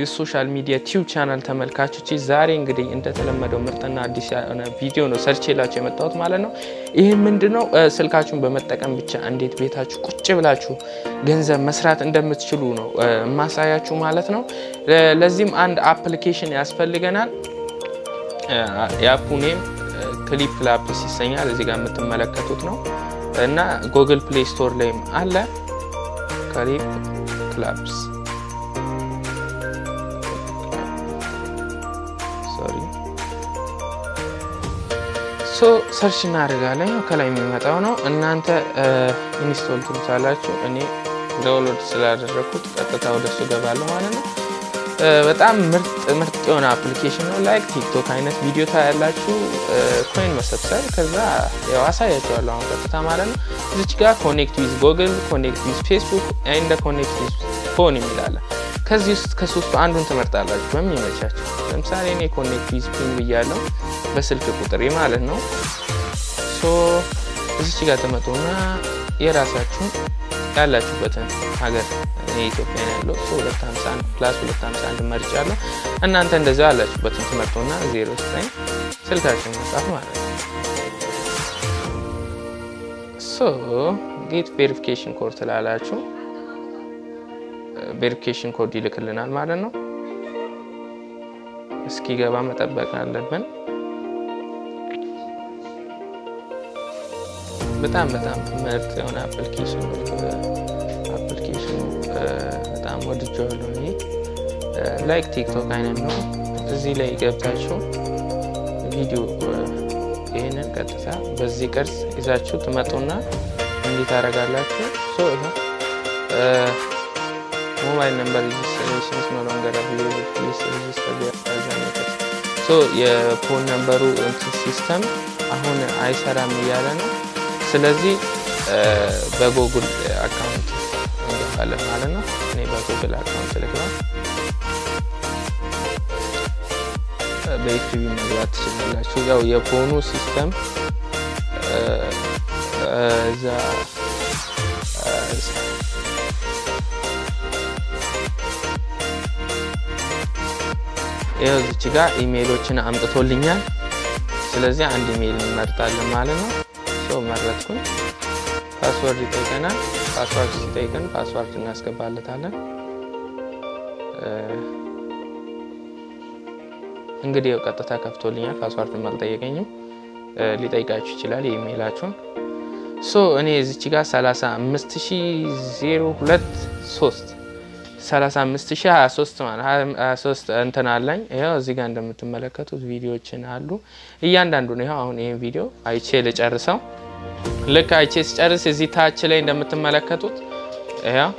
የሶሻል ሚዲያ ቲዩብ ቻናል ተመልካቾች ዛሬ እንግዲህ እንደተለመደው ምርጥና አዲስ የሆነ ቪዲዮ ነው ሰርቼላችሁ የመጣሁት ማለት ነው። ይሄ ምንድነው ስልካችሁን በመጠቀም ብቻ እንዴት ቤታችሁ ቁጭ ብላችሁ ገንዘብ መስራት እንደምትችሉ ነው ማሳያችሁ ማለት ነው። ለዚህም አንድ አፕሊኬሽን ያስፈልገናል። የአፑ ኔም ክሊፕ ላፕስ ይሰኛል። እዚህ ጋር የምትመለከቱት ነው እና ጉግል ፕሌይ ስቶር ላይም አለ ክሊፕ ላፕስ ሰርች እናደርጋለን። ከላይ የሚመጣው ነው እናንተ ኢንስቶል ትሉታላችሁ። እኔ ዳውንሎድ ስላደረኩት ቀጥታ ወደሱ ገባለሁ ማለት ነው። በጣም ምርጥ የሆነ አፕሊኬሽን ነው። ላይክ ቲክቶክ አይነት ቪዲዮ ታያላችሁ። ኮይን መሰብሰብ ከዛ ያው አሳያችኋለሁ አሁን ቀጥታ ማለት ነው። እዚች ጋር ኮኔክት ዊዝ ጉግል፣ ኮኔክት ዊዝ ፌስቡክ ኤንድ ኮኔክት ዊዝ ፎን ይላል። ከዚህ ውስጥ ከሶስቱ አንዱን ትመርጣላችሁ በሚመቻችሁ። ለምሳሌ እኔ ኮኔክት ዊዝ ፒን ብያለሁ በስልክ ቁጥሬ ማለት ነው። እዚች ጋር ተመጡና የራሳችሁን ያላችሁበትን ሀገር እኔ ኢትዮጵያ ያለው 251 + 251 መርጫለሁ። እናንተ እንደዛ ያላችሁበትን ትመርጡና 09 ስልካችሁን መጻፍ ማለት ነው። ጌት ቬሪፊኬሽን ኮድ ትላላችሁ። ቬሪፊኬሽን ኮድ ይልክልናል ማለት ነው። እስኪገባ መጠበቅ አለብን። በጣም ምርጥ የሆነ አፕሊኬሽን በጣም ወድጄዋለሁ። እኔ ላይክ ቲክቶክ አይነት ነው። እዚህ ላይ ገብታችሁ ቪዲዮ ይሄንን ቀጥታ በዚህ ቅርጽ ይዛችሁ ትመጡና እንዴት ታደርጋላችሁ? ሞባይል ነምበር ሬጂስትሬሽን ነው longer available please register የፎን ነምበሩ ሲስተም አሁን አይሰራም እያለ ነው። ስለዚህ በጉግል አካውንት እንገባለን ማለት ነው። እኔ በጉግል አካውንት ልግባ። በዩቲዩብ መግባት ትችላላችሁ። ያው የፎኑ ሲስተም እዛ ይሄው እዚህ ጋር ኢሜይሎችን አምጥቶልኛል። ስለዚህ አንድ ኢሜይል እንመርጣለን ማለት ነው። መረጥኩኝ። ፓስወርድ ይጠይቀናል። ፓስወርድ ሲጠይቀን ፓስወርድ እናስገባለታለን። እንግዲህ ያው ቀጥታ ከፍቶልኛል። ፓስወርድ አልጠየቀኝም። ሊጠይቃችሁ ይችላል የኢሜይላችሁን። እኔ እዚች ጋር 35002 35023 ማለት 23 እንትን አለኝ። ይሄው እዚህ ጋር እንደምትመለከቱት ቪዲዮዎችን አሉ። እያንዳንዱ ነው። ይሄው አሁን ይሄን ቪዲዮ አይቼ ልጨርሰው። ልክ አይቼ ስጨርስ እዚህ ታች ላይ እንደምትመለከቱት ይሄው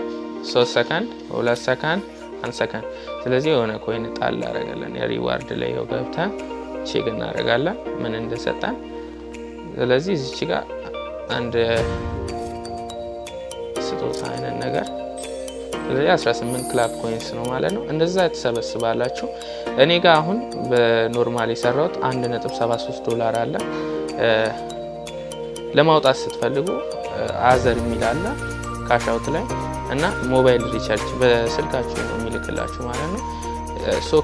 3 ሰከንድ 2 ሰከንድ 1 ሰከንድ። ስለዚህ የሆነ ኮይን ጣል አደረጋለን። የሪዋርድ ላይ ይሄው ገብተን ቼክ እናደርጋለን ምን እንደሰጠን። ስለዚህ እዚች ጋር አንድ ስጦታ አይነት ነገር ስለዚህ 18 ክላብ ኮይንስ ነው ማለት ነው። እንደዛ ተሰበስባላችሁ። እኔ ጋር አሁን በኖርማል የሰራሁት $1.73 አለ። ለማውጣት ስትፈልጉ አዘር የሚል አለ ካሽ አውት ላይ እና ሞባይል ሪቻርጅ በስልካችሁ ነው የሚልክላችሁ ማለት ነው።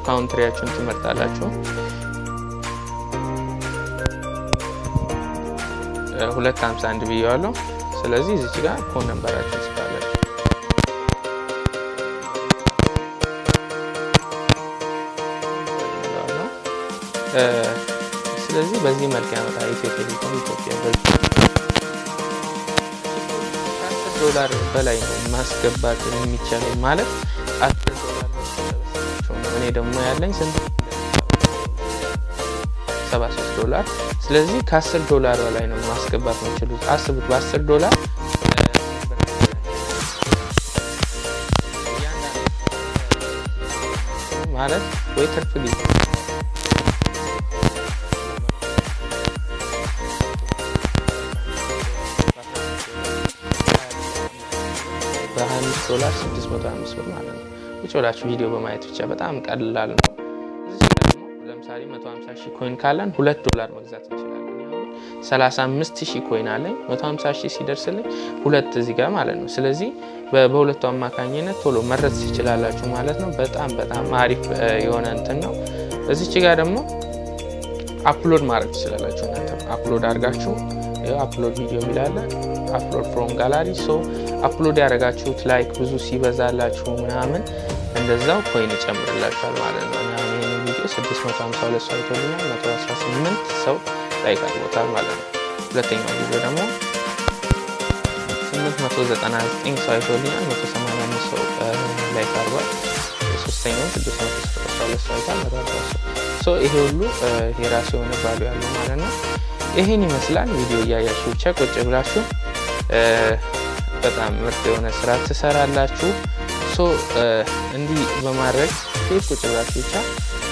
ካውንትሪያችሁን ትመርጣላችሁ። 251 ብያለሁ። ስለዚህ እዚህ ጋር ፎን ነምበራችሁ ጽፋላችሁ። ስለዚህ በዚህ መልክ ያመጣ ኢትዮ ቴሌኮም ኢትዮጵያ $10 በላይ ነው ማስገባት የሚቻለው ማለት $10 ነው። እኔ ደግሞ ያለኝ ስንት $73። ስለዚህ $10 በላይ ነው ማስገባት የምችሉት። አስቡት በ$10 ማለት ወይ ትርፍ ጊዜ $605 ማለት ነው። ብቻላችሁ ቪዲዮ በማየት ብቻ በጣም ቀላል ነው። እዚህ ደግሞ ለምሳሌ 150,000 ኮይን ካለን $2 መግዛት እንችላለን። 35000 ኮይን አለኝ 150000 ሲደርስልኝ ሁለት እዚህ ጋር ማለት ነው። ስለዚህ በሁለቱ አማካኝነት ቶሎ መረጥ ትችላላችሁ ማለት ነው። በጣም አሪፍ የሆነ እንትን ነው። እዚች ጋር ደግሞ አፕሎድ ማድረግ ትችላላችሁ እናንተ አፕሎድ አድርጋችሁ አፕሎድ ቪዲዮ ይላል አፕሎድ ፍሮም ጋላሪ ሶ አፕሎድ ያደረጋችሁት ላይክ ብዙ ሲበዛላችሁ ምናምን እንደዛው ኮይን ይጨምርላችኋል ማለት ነው። እና ይሄን ቪዲዮ 652 ሰው አይቶልኛል 118 ሰው ላይክ አድርጎታል ማለት ነው። ሁለተኛው ቪዲዮ ደግሞ 899 ሰው አይቶልኛል 185 ሰው ላይክ አድርጓል። ሶስተኛው 612 ሰው አይቷል ሶ ይሄ ሁሉ የራሱ የሆነ ቫልዩ ያለው ማለት ነው። ይሄን ይመስላል። ቪዲዮ እያያችሁ ብቻ ቁጭ ብላችሁ በጣም ምርጥ የሆነ ስራ ትሰራላችሁ። ሶ እንዲህ በማድረግ ቁጭ ብላችሁ ብቻ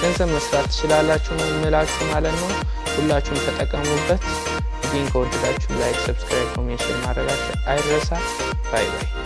ገንዘብ መስራት ትችላላችሁ ነው የምላችሁ ማለት ነው። ሁላችሁም ተጠቀሙበት። ቪዲዮን ከወደዳችሁ ላይክ፣ ሰብስክራይብ፣ ኮሜንት ማድረጋችሁ አይረሳ። ባይ ባይ።